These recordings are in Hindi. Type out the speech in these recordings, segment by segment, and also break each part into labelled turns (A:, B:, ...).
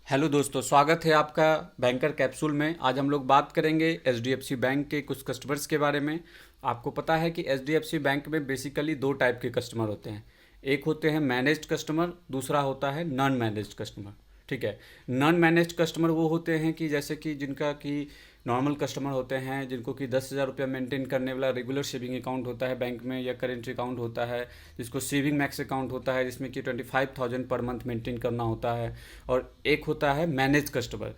A: हेलो दोस्तों, स्वागत है आपका बैंकर कैप्सूल में। आज हम लोग बात करेंगे एचडीएफसी बैंक के कुछ कस्टमर्स के बारे में। आपको पता है कि एचडीएफसी बैंक में बेसिकली दो टाइप के कस्टमर होते हैं। एक होते हैं मैनेज्ड कस्टमर, दूसरा होता है नॉन मैनेज्ड कस्टमर। ठीक है। नॉन मैनेज्ड कस्टमर वो होते हैं कि जैसे कि जिनका कि नॉर्मल कस्टमर होते हैं, जिनको कि 10,000 रुपया मेंटेन करने वाला रेगुलर सेविंग अकाउंट होता है बैंक में, या करेंट अकाउंट होता है, जिसको सेविंग मैक्स अकाउंट होता है जिसमें कि 25,000 पर मंथ मेंटेन करना होता है। और एक होता है मैनेज कस्टमर,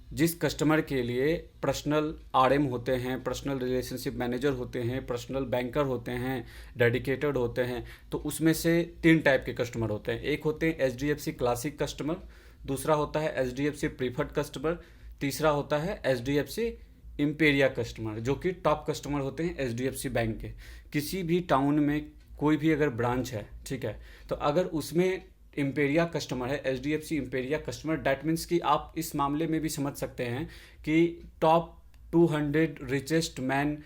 A: जिस कस्टमर के लिए पर्सनल आरएम होते हैं, पर्सनल रिलेशनशिप मैनेजर होते हैं, पर्सनल बैंकर होते हैं, डेडिकेटेड होते हैं। तो उसमें से तीन टाइप के कस्टमर होते हैं। एक होते हैं एचडीएफसी क्लासिक कस्टमर, दूसरा होता है एचडीएफसी प्रीफर्ड कस्टमर, तीसरा होता है एचडीएफसी इम्पेरिया कस्टमर, जो कि टॉप कस्टमर होते हैं एचडीएफसी बैंक के। किसी भी टाउन में कोई भी अगर ब्रांच है, ठीक है, तो अगर उसमें इम्पेरिया कस्टमर है, HDFC Imperia customer, that means कि आप इस मामले में भी समझ सकते हैं कि top 200 richest man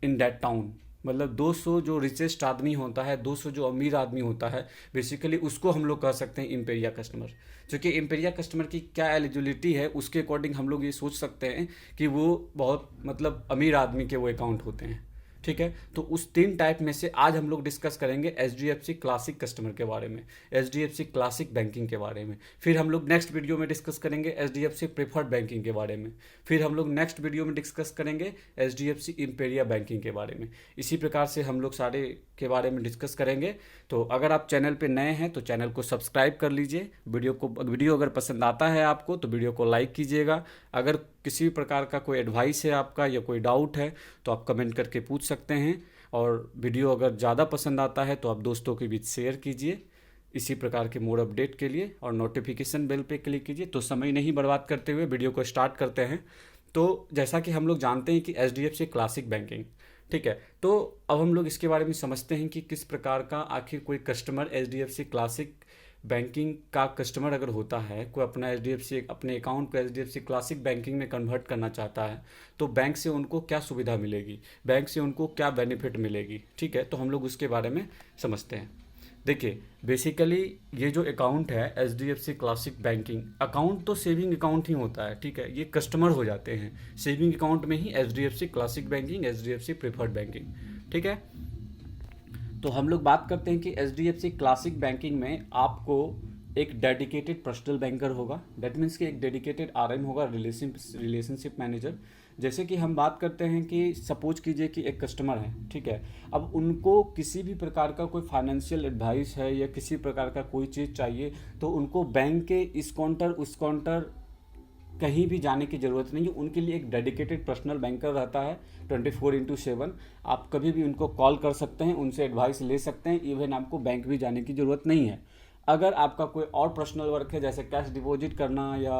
A: in that town, मतलब 200 जो रिचेस्ट आदमी होता है, 200 जो अमीर आदमी होता है, बेसिकली उसको हम लोग कह सकते हैं इम्पेरिया कस्टमर। क्योंकि इम्पेरिया कस्टमर की क्या एलिजिबिलिटी है, उसके अकॉर्डिंग हम लोग ये सोच सकते हैं कि वो बहुत मतलब अमीर आदमी के वो अकाउंट होते हैं। ठीक है। तो उस तीन टाइप में से आज हम लोग डिस्कस करेंगे एचडीएफसी क्लासिक कस्टमर के बारे में, एचडीएफसी क्लासिक बैंकिंग के बारे में। फिर हम लोग नेक्स्ट वीडियो में डिस्कस करेंगे एचडीएफसी प्रेफर्ड बैंकिंग के बारे में। फिर हम लोग नेक्स्ट वीडियो में डिस्कस करेंगे एचडीएफसी इम्पेरिया बैंकिंग के बारे में। इसी प्रकार से हम लोग सारे के बारे में डिस्कस करेंगे। तो अगर आप चैनल पे नए हैं तो चैनल को सब्सक्राइब कर लीजिए। वीडियो अगर पसंद आता है आपको तो वीडियो को लाइक कीजिएगा। अगर किसी प्रकार का कोई एडवाइस है आपका या कोई डाउट है तो आप कमेंट करके पूछ सकते हैं। और वीडियो अगर ज़्यादा पसंद आता है तो आप दोस्तों के बीच शेयर कीजिए। इसी प्रकार के मोर अपडेट के लिए और नोटिफिकेशन बेल पे क्लिक कीजिए। तो समय नहीं बर्बाद करते हुए वीडियो को स्टार्ट करते हैं। तो जैसा कि हम लोग जानते हैं कि एचडीएफसी क्लासिक बैंकिंग, ठीक है, तो अब हम लोग इसके बारे में समझते हैं कि किस प्रकार का आखिर कोई कस्टमर एचडीएफसी क्लासिक बैंकिंग का कस्टमर अगर होता है, कोई अपना एचडीएफसी अपने अकाउंट को एचडीएफसी क्लासिक बैंकिंग में कन्वर्ट करना चाहता है, तो बैंक से उनको क्या सुविधा मिलेगी, बैंक से उनको क्या बेनिफिट मिलेगी। ठीक है, तो हम लोग उसके बारे में समझते हैं। देखिए, बेसिकली ये जो अकाउंट है एचडीएफसी क्लासिक बैंकिंग अकाउंट, तो सेविंग अकाउंट ही होता है। ठीक है, ये कस्टमर हो जाते हैं सेविंग अकाउंट में ही HDFC classic banking, HDFC preferred banking. ठीक है, तो हम लोग बात करते हैं कि एचडीएफसी क्लासिक बैंकिंग में आपको एक डेडिकेटेड पर्सनल बैंकर होगा। दैट मीन्स कि एक डेडिकेटेड आरएम होगा, रिलेशनशिप मैनेजर। जैसे कि हम बात करते हैं कि सपोज कीजिए कि एक कस्टमर है, ठीक है, अब उनको किसी भी प्रकार का कोई फाइनेंशियल एडवाइस है या किसी प्रकार का कोई चीज़ चाहिए, तो उनको बैंक के इस काउंटर उस काउंटर कहीं भी जाने की ज़रूरत नहीं है। उनके लिए एक डेडिकेटेड पर्सनल बैंकर रहता है 24/7। आप कभी भी उनको कॉल कर सकते हैं, उनसे एडवाइस ले सकते हैं। इवन आपको बैंक भी जाने की ज़रूरत नहीं है। अगर आपका कोई और पर्सनल वर्क है, जैसे कैश डिपॉजिट करना या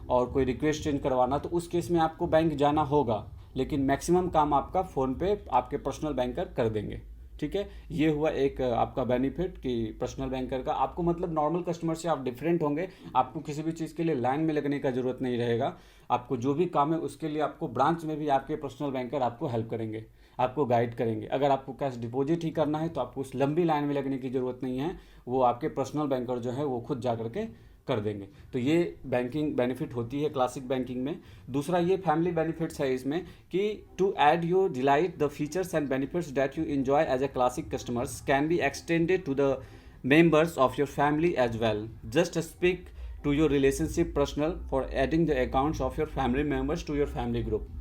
A: और कोई रिक्वेस्ट चेंज करवाना, तो उस केस में आपको बैंक जाना होगा। लेकिन मैक्सिमम काम आपका फ़ोन पे आपके पर्सनल बैंकर कर देंगे। ठीक है, ये हुआ एक आपका बेनिफिट कि पर्सनल बैंकर का आपको मतलब नॉर्मल कस्टमर से आप डिफरेंट होंगे। आपको किसी भी चीज़ के लिए लाइन में लगने का ज़रूरत नहीं रहेगा। आपको जो भी काम है उसके लिए आपको ब्रांच में भी आपके पर्सनल बैंकर आपको हेल्प करेंगे, आपको गाइड करेंगे। अगर आपको कैश डिपॉजिट ही करना है तो आपको उस लंबी लाइन में लगने की ज़रूरत नहीं है। वो आपके पर्सनल बैंकर जो है वो खुद जा करके कर देंगे। तो ये बैंकिंग बेनिफिट होती है क्लासिक बैंकिंग में। दूसरा ये फैमिली बेनिफिट्स है इसमें कि to add your delight the features and benefits that you enjoy as a classic customers can be extended to the members of your family as well. Just speak to your relationship personnel for adding the accounts of your family members to your family group.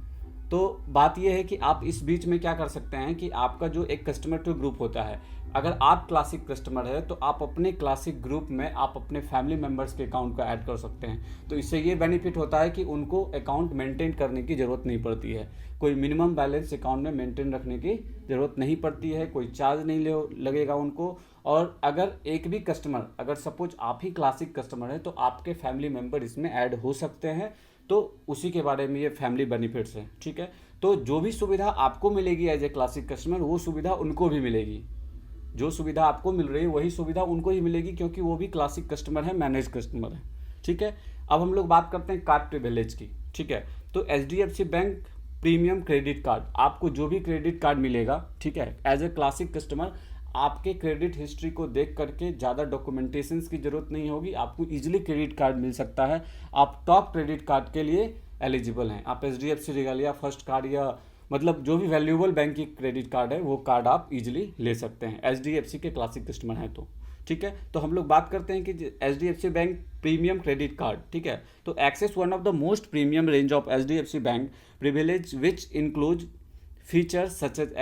A: तो बात यह है कि आप इस बीच में क्या कर सकते हैं कि आपका जो एक कस्टमर टू ग्रुप होता है, अगर आप क्लासिक कस्टमर है तो आप अपने क्लासिक ग्रुप में आप अपने फैमिली मेम्बर्स के अकाउंट को ऐड कर सकते हैं। तो इससे ये बेनिफिट होता है कि उनको अकाउंट मेंटेन करने की ज़रूरत नहीं पड़ती है। कोई मिनिमम बैलेंस अकाउंट में मेंटेन रखने की ज़रूरत नहीं पड़ती है, कोई चार्ज नहीं लगेगा उनको। और अगर एक भी कस्टमर, अगर सपोज आप ही क्लासिक कस्टमर है तो आपके फैमिली मेम्बर इसमें ऐड हो सकते हैं। तो उसी के बारे में ये फैमिली बेनिफिट्स हैं। ठीक है, तो जो भी सुविधा आपको मिलेगी एज ए क्लासिक कस्टमर, वो सुविधा उनको भी मिलेगी। जो सुविधा आपको मिल रही है वही सुविधा उनको ही मिलेगी, क्योंकि वो भी क्लासिक कस्टमर है, मैनेज कस्टमर है। ठीक है, अब हम लोग बात करते हैं कार्ड प्रिविलेज की। ठीक है, तो HDFC bank premium credit card, आपको जो भी क्रेडिट कार्ड मिलेगा, ठीक है, एज ए क्लासिक कस्टमर आपके क्रेडिट हिस्ट्री को देख करके ज़्यादा डॉक्यूमेंटेशंस की ज़रूरत नहीं होगी, आपको इजीली क्रेडिट कार्ड मिल सकता है। आप टॉप क्रेडिट कार्ड के लिए एलिजिबल हैं। आप HDFC रिगालिया फर्स्ट कार्ड या मतलब जो भी वैल्यूएबल बैंक की क्रेडिट कार्ड है वो कार्ड आप इजीली ले सकते हैं HDFC के क्लासिक कस्टमर हैं तो। ठीक है, तो हम लोग बात करते हैं कि HDFC bank premium credit card. ठीक है, तो access one of the most premium range of HDFC bank privilege which include features such as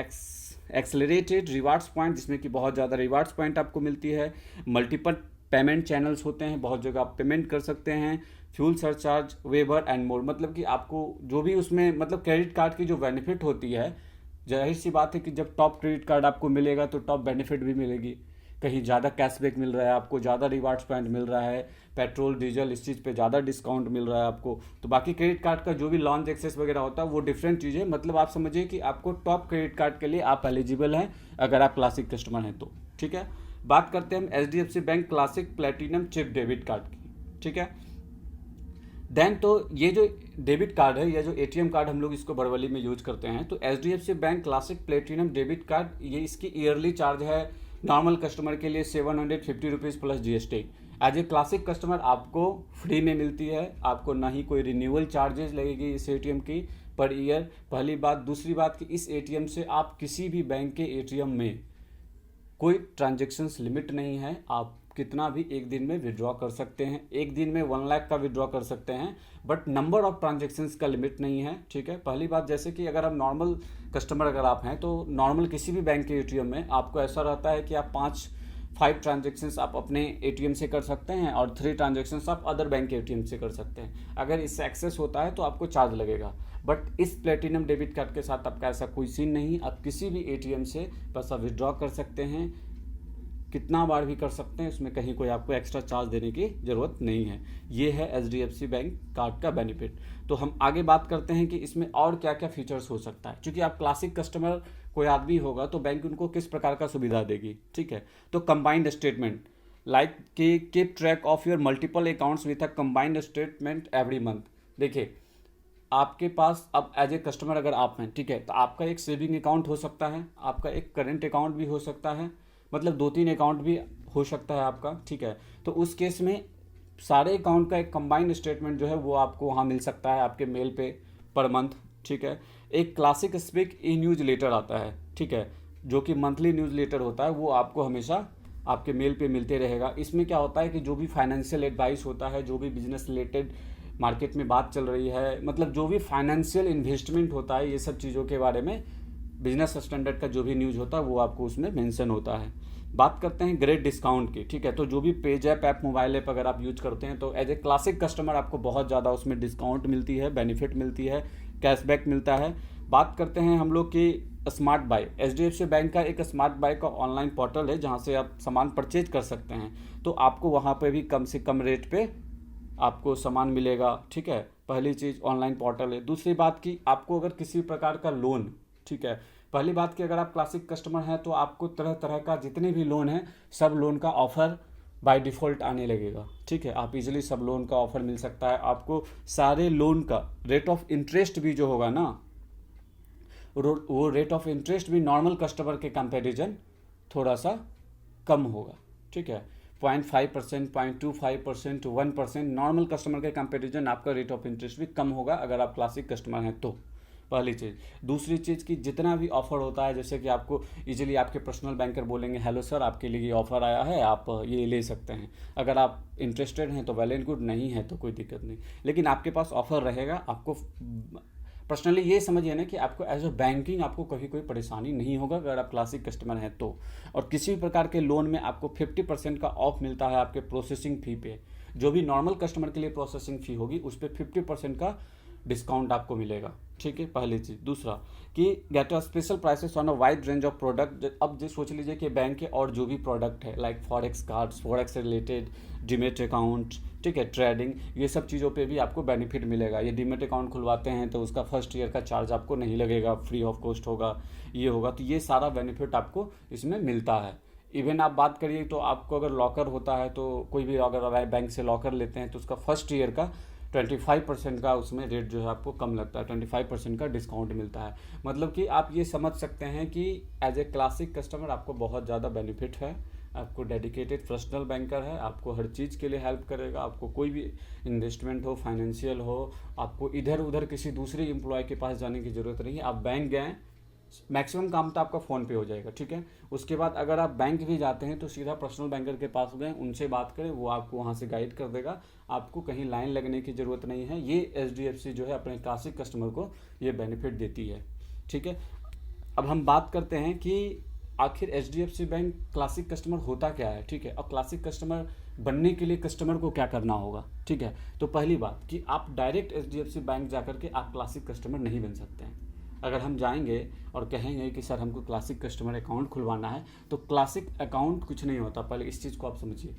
A: accelerated rewards point, जिसमें कि बहुत ज़्यादा रिवार्ड्स पॉइंट आपको मिलती है। मल्टीपल पेमेंट चैनल्स होते हैं, बहुत जगह आप पेमेंट कर सकते हैं। Fuel surcharge waiver and more, मतलब कि आपको जो भी उसमें मतलब क्रेडिट कार्ड की जो बेनिफिट होती है, जाहिर सी बात है कि जब टॉप क्रेडिट कार्ड आपको मिलेगा तो टॉप बेनिफिट भी मिलेगी। कहीं ज़्यादा कैशबैक मिल रहा है आपको, ज़्यादा रिवार्ड्स पॉइंट मिल रहा है, पेट्रोल डीजल इस चीज़ पे ज़्यादा डिस्काउंट मिल रहा है आपको। तो बाकी क्रेडिट कार्ड का जो भी लॉन्च एक्सेस वगैरह होता है वो डिफरेंट चीज़ है। मतलब आप समझिए कि आपको टॉप क्रेडिट कार्ड के लिए आप एलिजिबल हैं अगर आप क्लासिक कस्टमर हैं तो। ठीक है, बात करते हैं हम HDFC bank classic platinum chip debit card की। ठीक है, देन तो ये जो डेबिट कार्ड है या जो ATM कार्ड हम लोग इसको बरवली में यूज करते हैं, तो HDFC bank classic platinum debit card ये इसकी ईयरली चार्ज है नॉर्मल कस्टमर के लिए 750 rupees plus GST। As a classic customer आपको फ्री में मिलती है, आपको ना ही कोई रिन्यूअल चार्जेस लगेगी इस ATM की पर ईयर। पहली बात, दूसरी बात कि इस ATM से आप किसी भी बैंक के ATM में कोई ट्रांजेक्शन्स लिमिट नहीं है, आप कितना भी एक दिन में विड्रॉ कर सकते हैं। एक दिन में 1 लाख का विड्रॉ कर सकते हैं, बट नंबर ऑफ ट्रांजेक्शन्स का लिमिट नहीं है। ठीक है, पहली बात जैसे कि अगर आप नॉर्मल कस्टमर अगर आप हैं तो नॉर्मल किसी भी बैंक के ATM में आपको ऐसा रहता है कि आप 5 ट्रांजेक्शन्स आप अपने ATM से कर सकते हैं और 3 ट्रांजेक्शन्स आप अदर बैंक के ATM से कर सकते हैं। अगर इससे एक्सेस होता है तो आपको चार्ज लगेगा, बट इस प्लेटिनम डेबिट कार्ड के साथ आपका ऐसा कोई सीन नहीं। आप किसी भी ATM से पैसा विड्रॉ कर सकते हैं, कितना बार भी कर सकते हैं, इसमें कहीं कोई आपको एक्स्ट्रा चार्ज देने की ज़रूरत नहीं है। ये है HDFC बैंक कार्ड का बेनिफिट। तो हम आगे बात करते हैं कि इसमें और क्या क्या फीचर्स हो सकता है। क्योंकि आप क्लासिक कस्टमर कोई आदमी होगा तो बैंक उनको किस प्रकार का सुविधा देगी। ठीक है, तो कंबाइंड स्टेटमेंट लाइक कि keep track of your multiple accounts with a combined statement every month. देखिए, आपके पास अब एज ए कस्टमर अगर आप हैं, ठीक है, तो आपका एक सेविंग अकाउंट हो सकता है, आपका एक करेंट अकाउंट भी हो सकता है, मतलब 2-3 अकाउंट भी हो सकता है आपका। ठीक है, तो उस केस में सारे अकाउंट का एक कंबाइंड स्टेटमेंट जो है वो आपको वहाँ मिल सकता है आपके मेल पे पर मंथ। ठीक है, एक क्लासिक स्पीक ई न्यूज़ लेटर आता है, ठीक है, जो कि मंथली न्यूज़ लेटर होता है, वो आपको हमेशा आपके मेल पे मिलते रहेगा। इसमें क्या होता है कि जो भी फाइनेंशियल एडवाइस होता है, जो भी बिजनेस रिलेटेड मार्केट में बात चल रही है, मतलब जो भी फाइनेंशियल इन्वेस्टमेंट होता है, ये सब चीज़ों के बारे में बिजनेस स्टैंडर्ड का जो भी न्यूज़ होता है वो आपको उसमें मेंशन होता है। बात करते हैं ग्रेट डिस्काउंट की। ठीक है, तो जो भी पेज ऐप मोबाइल ऐप अगर आप यूज करते हैं तो एज ए क्लासिक कस्टमर आपको बहुत ज़्यादा उसमें डिस्काउंट मिलती है, बेनिफिट मिलती है, कैशबैक मिलता है। बात करते हैं हम लोग की स्मार्ट बाय। HDFC बैंक का एक स्मार्ट बाय का ऑनलाइन पोर्टल है जहाँ से आप सामान परचेज कर सकते हैं, तो आपको वहाँ पे भी कम से कम रेट पे आपको सामान मिलेगा। ठीक है, पहली चीज़ ऑनलाइन पोर्टल है। दूसरी बात की आपको अगर किसी प्रकार का लोन, ठीक है, पहली बात कि अगर आप क्लासिक कस्टमर हैं तो आपको तरह तरह का जितने भी लोन हैं सब लोन का ऑफ़र बाय डिफ़ॉल्ट आने लगेगा। ठीक है, आप इजीली सब लोन का ऑफ़र मिल सकता है आपको। सारे लोन का रेट ऑफ इंटरेस्ट भी जो होगा ना, वो रेट ऑफ इंटरेस्ट भी नॉर्मल कस्टमर के कंपैरिजन थोड़ा सा कम होगा। ठीक है, 0.5%, 0.25%, 1%, नॉर्मल कस्टमर के कंपैरिजन आपका रेट ऑफ इंटरेस्ट भी कम होगा अगर आप क्लासिक कस्टमर हैं तो। पहली चीज़। दूसरी चीज़ कि जितना भी ऑफ़र होता है, जैसे कि आपको इजीली आपके पर्सनल बैंकर बोलेंगे हेलो सर आपके लिए ये ऑफ़र आया है, आप ये ले सकते हैं। अगर आप इंटरेस्टेड हैं तो वेल एंड गुड, नहीं है तो कोई दिक्कत नहीं, लेकिन आपके पास ऑफ़र रहेगा। आपको पर्सनली ये समझिए ना कि आपको एज अ बैंकिंग आपको कभी कोई परेशानी नहीं होगा अगर आप क्लासिक कस्टमर हैं तो। और किसी भी प्रकार के लोन में आपको 50% का ऑफ मिलता है आपके प्रोसेसिंग फ़ी पे। जो भी नॉर्मल कस्टमर के लिए प्रोसेसिंग फ़ी होगी उस पर 50% का डिस्काउंट आपको मिलेगा। ठीक है, पहली चीज़। दूसरा कि get a special prices on a wide range of product. अब जो सोच लीजिए कि बैंक के और जो भी प्रोडक्ट है लाइक फॉरेक्स कार्ड्स, फॉरेक्स से रिलेटेड डीमेट अकाउंट, ठीक है, ट्रेडिंग, ये सब चीज़ों पे भी आपको बेनिफिट मिलेगा। ये डीमेट अकाउंट खुलवाते हैं तो उसका फर्स्ट ईयर का चार्ज आपको नहीं लगेगा, फ्री ऑफ कॉस्ट होगा, ये होगा। तो ये सारा बेनिफिट आपको इसमें मिलता है। इवन आप बात करिए तो आपको अगर लॉकर होता है तो कोई भी अगर बैंक से लॉकर लेते हैं तो उसका फर्स्ट ईयर का 25% का उसमें रेट जो है आपको कम लगता है, 25% का डिस्काउंट मिलता है। मतलब कि आप ये समझ सकते हैं कि एज ए क्लासिक कस्टमर आपको बहुत ज़्यादा बेनिफिट है। आपको डेडिकेटेड पर्सनल बैंकर है, आपको हर चीज़ के लिए हेल्प करेगा। आपको कोई भी इन्वेस्टमेंट हो, फाइनेंशियल हो, आपको इधर उधर किसी दूसरे एम्प्लॉय के पास जाने की ज़रूरत नहीं है। आप बैंक गए, मैक्सिमम काम तो आपका फ़ोन पे हो जाएगा, ठीक है। उसके बाद अगर आप बैंक भी जाते हैं तो सीधा पर्सनल बैंकर के पास गए, उनसे बात करें, वो आपको वहाँ से गाइड कर देगा। आपको कहीं लाइन लगने की ज़रूरत नहीं है। ये HDFC जो है अपने क्लासिक कस्टमर को ये बेनिफिट देती है, ठीक है। अब हम बात करते हैं कि आखिर HDFC बैंक क्लासिक कस्टमर होता क्या है, ठीक है। और क्लासिक कस्टमर बनने के लिए कस्टमर को क्या करना होगा, ठीक है। तो पहली बात कि आप डायरेक्ट HDFC बैंक जाकर के आप क्लासिक कस्टमर नहीं बन सकते हैं। अगर हम जाएंगे और कहेंगे कि सर हमको क्लासिक कस्टमर अकाउंट खुलवाना है, तो क्लासिक अकाउंट कुछ नहीं होता। पहले इस चीज़ को आप समझिए,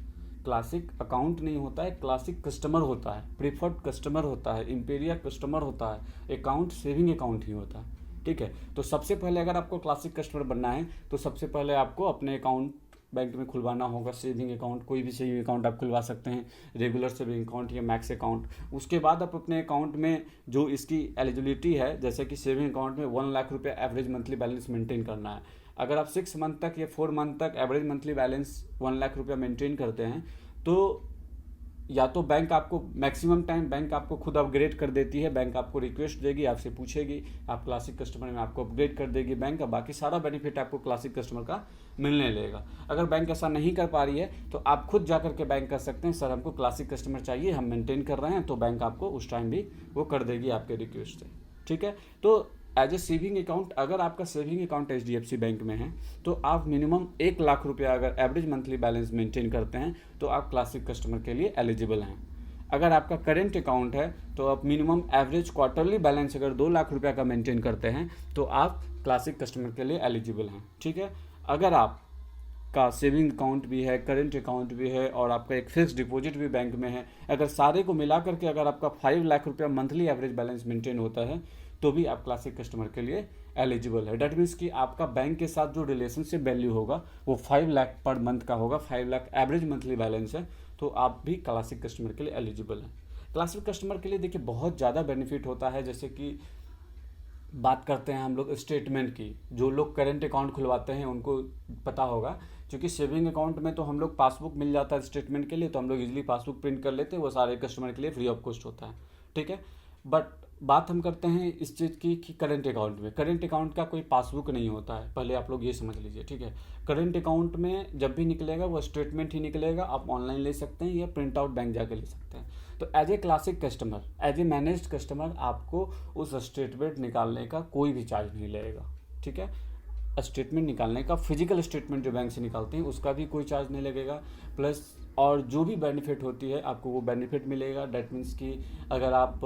A: क्लासिक अकाउंट नहीं होता है, क्लासिक कस्टमर होता है, प्रीफर्ड कस्टमर होता है, इम्पेरिया कस्टमर होता है, अकाउंट सेविंग अकाउंट ही होता है, ठीक है। तो सबसे पहले अगर आपको क्लासिक कस्टमर बनना है तो सबसे पहले आपको अपने अकाउंट बैंक में खुलवाना होगा। सेविंग अकाउंट, कोई भी सेविंग अकाउंट आप खुलवा सकते हैं, रेगुलर सेविंग अकाउंट या मैक्स अकाउंट। उसके बाद आप अपने अकाउंट में जो इसकी एलिजिबिलिटी है, जैसे कि सेविंग अकाउंट में 1 लाख रुपये एवरेज मंथली बैलेंस मेंटेन करना है। अगर आप 6 मंथ तक या 4 मंथ तक एवरेज मंथली बैलेंस 1 लाख रुपया मेंटेन करते हैं तो या तो बैंक आपको मैक्सिमम टाइम बैंक आपको खुद अपग्रेड कर देती है। बैंक आपको रिक्वेस्ट देगी, आपसे पूछेगी, आप क्लासिक कस्टमर में आपको अपग्रेड कर देगी बैंक का। बाकी सारा बेनिफिट आपको क्लासिक कस्टमर का मिलने लगेगा। अगर बैंक ऐसा नहीं कर पा रही है तो आप खुद जाकर के बैंक कर सकते हैं, सर हमको क्लासिक कस्टमर चाहिए, हम मेंटेन कर रहे हैं, तो बैंक आपको उस टाइम भी वो कर देगी आपके रिक्वेस्ट से, ठीक है। तो एज ए सेविंग अकाउंट, अगर आपका सेविंग अकाउंट HDFC बैंक में है तो आप मिनिमम 1 लाख रुपया अगर एवरेज मंथली बैलेंस मेंटेन करते हैं तो आप क्लासिक कस्टमर के लिए एलिजिबल हैं। अगर आपका करेंट अकाउंट है तो आप मिनिमम एवरेज क्वार्टरली बैलेंस अगर 2 लाख रुपया का मेंटेन करते हैं तो आप क्लासिक कस्टमर के लिए एलिजिबल हैं, ठीक है। अगर आप का सेविंग अकाउंट भी है, करेंट अकाउंट भी है और आपका एक फिक्स डिपॉजिट भी बैंक में है, अगर सारे को मिला करके अगर आपका 5 लाख रुपया मंथली एवरेज बैलेंस मेंटेन होता है तो भी आप क्लासिक कस्टमर के लिए एलिजिबल है। डेट मीन्स कि आपका बैंक के साथ जो रिलेशनशिप वैल्यू होगा वो 5 लाख पर मंथ का होगा, 5 लाख एवरेज मंथली बैलेंस है, तो आप भी क्लासिक कस्टमर के लिए एलिजिबल हैं। क्लासिक कस्टमर के लिए देखिए बहुत ज़्यादा बेनिफिट होता है। जैसे कि बात करते हैं हम लोग स्टेटमेंट की, जो लोग करेंट अकाउंट खुलवाते हैं उनको पता होगा, क्योंकि सेविंग अकाउंट में तो हम लोग पासबुक मिल जाता है स्टेटमेंट के लिए, तो हम लोग इजीली पासबुक प्रिंट कर लेते हैं, वो सारे कस्टमर के लिए फ्री ऑफ कॉस्ट होता है, ठीक है। बट बात हम करते हैं इस चीज़ की कि करेंट अकाउंट में, करेंट अकाउंट का कोई पासबुक नहीं होता है, पहले आप लोग ये समझ लीजिए, ठीक है। करेंट अकाउंट में जब भी निकलेगा वो स्टेटमेंट ही निकलेगा, आप ऑनलाइन ले सकते हैं या प्रिंट आउट बैंक जाके ले सकते हैं। तो as a classic customer, as a managed customer आपको उस स्टेटमेंट निकालने का कोई भी चार्ज नहीं लगेगा, ठीक है। स्टेटमेंट निकालने का, फिजिकल स्टेटमेंट जो बैंक से निकालते हैं उसका भी कोई चार्ज नहीं लगेगा, प्लस और जो भी बेनिफिट होती है आपको वो बेनिफिट मिलेगा। डेट मीन्स कि अगर आप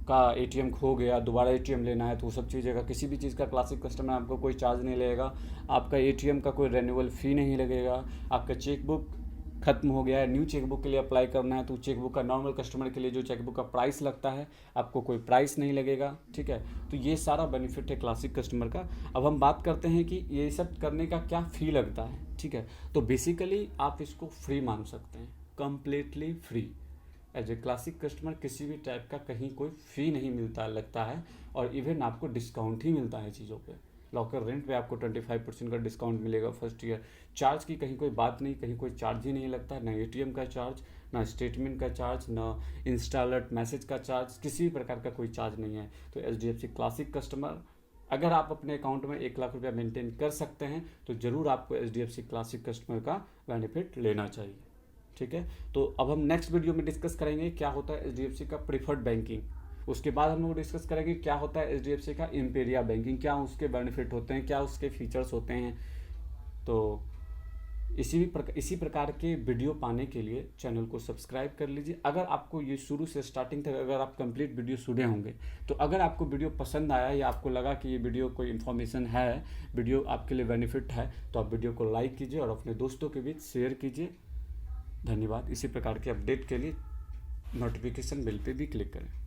A: का ATM खो गया, दोबारा ATM लेना है, तो वो सब चीज़ें का किसी भी चीज़ का क्लासिक कस्टमर आपको कोई चार्ज नहीं लगेगा। आपका ATM का कोई रेन्यूअल फ़ी नहीं लगेगा। आपका चेकबुक खत्म हो गया है, न्यू चेकबुक के लिए अप्लाई करना है तो चेकबुक का नॉर्मल कस्टमर के लिए जो चेकबुक का प्राइस लगता है आपको कोई प्राइस नहीं लगेगा, ठीक है। तो ये सारा बेनिफिट है क्लासिक कस्टमर का। अब हम बात करते हैं कि ये सब करने का क्या फ़ी लगता है, ठीक है। तो बेसिकली आप इसको फ्री मान सकते हैं, completely free. As a classic customer किसी भी टाइप का कहीं कोई फ़ी नहीं मिलता लगता है, और इवन आपको डिस्काउंट ही मिलता है चीज़ों पे। लॉकर रेंट पे आपको 25% का डिस्काउंट मिलेगा फर्स्ट ईयर। चार्ज की कहीं कोई बात नहीं, कहीं कोई चार्ज ही नहीं लगता, ना ATM का चार्ज, ना स्टेटमेंट का चार्ज, ना इंस्टॉलमेंट मैसेज का चार्ज, किसी भी प्रकार का कोई चार्ज नहीं है। तो HDFC क्लासिक कस्टमर, अगर आप अपने अकाउंट में 1 लाख रुपया मेंटेन कर सकते हैं तो ज़रूर आपको HDFC क्लासिक कस्टमर का बेनिफिट लेना चाहिए, ठीक है। तो अब हम नेक्स्ट वीडियो में डिस्कस करेंगे क्या होता है HDFC का प्रीफर्ड बैंकिंग। उसके बाद हम लोग डिस्कस करेंगे क्या होता है HDFC का इम्पेरिया बैंकिंग, क्या उसके बेनिफिट होते हैं, क्या उसके फीचर्स होते हैं। तो इसी प्रकार के वीडियो पाने के लिए चैनल को सब्सक्राइब कर लीजिए। अगर आपको ये शुरू से स्टार्टिंग तक अगर आप कंप्लीट वीडियो सुने होंगे, तो अगर आपको वीडियो पसंद आया या आपको लगा कि ये वीडियो कोई इन्फॉर्मेशन है, वीडियो आपके लिए बेनिफिट है, तो आप वीडियो को लाइक कीजिए और अपने दोस्तों के बीच शेयर कीजिए। धन्यवाद। इसी प्रकार के अपडेट के लिए नोटिफिकेशन बेल पे भी क्लिक करें।